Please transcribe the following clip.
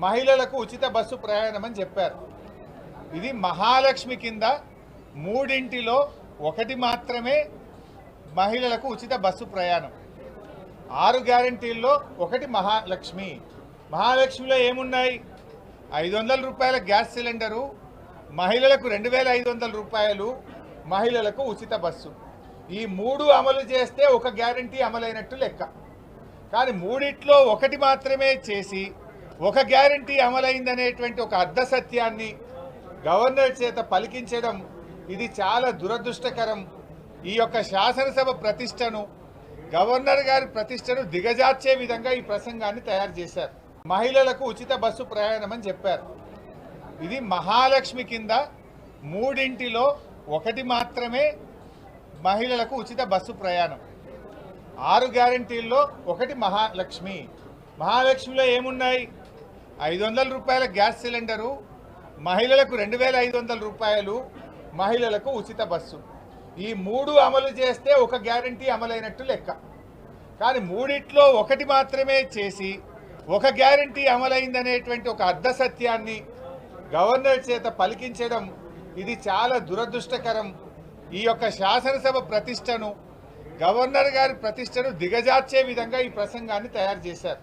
మహిళలకు ఉచిత బస్సు ప్రయాణం అని చెప్పారు. ఇది మహాలక్ష్మి కింద మూడింటిలో ఒకటి మాత్రమే మహిళలకు ఉచిత బస్సు ప్రయాణం. 6 గ్యారెంటీల్లో ఒకటి మహాలక్ష్మి. మహాలక్ష్మిలో ఏమున్నాయి? 500 రూపాయల గ్యాస్ సిలిండరు, మహిళలకు 2500 రూపాయలు, మహిళలకు ఉచిత బస్సు. ఈ 3 అమలు చేస్తే ఒక గ్యారెంటీ అమలైనట్టు లెక్క. కానీ మూడిట్లో ఒకటి మాత్రమే చేసి ఒక గ్యారెంటీ అమలైందనేటువంటి ఒక అర్ధ సత్యాన్ని గవర్నర్ చేత పలికించడం ఇది చాలా దురదృష్టకరం. ఈ యొక్క శాసనసభ ప్రతిష్టను, గవర్నర్ గారి ప్రతిష్టను దిగజార్చే విధంగా ఈ ప్రసంగాన్ని తయారు చేశారు. మహిళలకు ఉచిత బస్సు ప్రయాణం అని చెప్పారు. ఇది మహాలక్ష్మి కింద మూడింటిలో ఒకటి మాత్రమే మహిళలకు ఉచిత బస్సు ప్రయాణం. 6 గ్యారెంటీల్లో ఒకటి మహాలక్ష్మి. మహాలక్ష్మిలో ఏమున్నాయి? 500 రూపాయల గ్యాస్ సిలిండరు, మహిళలకు 2500 రూపాయలు, మహిళలకు ఉచిత బస్సు. ఈ 3 అమలు చేస్తే ఒక గ్యారెంటీ అమలైనట్టు లెక్క. కానీ మూడిట్లో ఒకటి మాత్రమే చేసి ఒక గ్యారెంటీ అమలైందనేటువంటి ఒక అర్ధ సత్యాన్ని గవర్నర్ చేత పలికించడం ఇది చాలా దురదృష్టకరం. ఈ యొక్క శాసనసభ ప్రతిష్టను, గవర్నర్ గారి ప్రతిష్టను దిగజార్చే విధంగా ఈ ప్రసంగాన్ని తయారు చేశారు.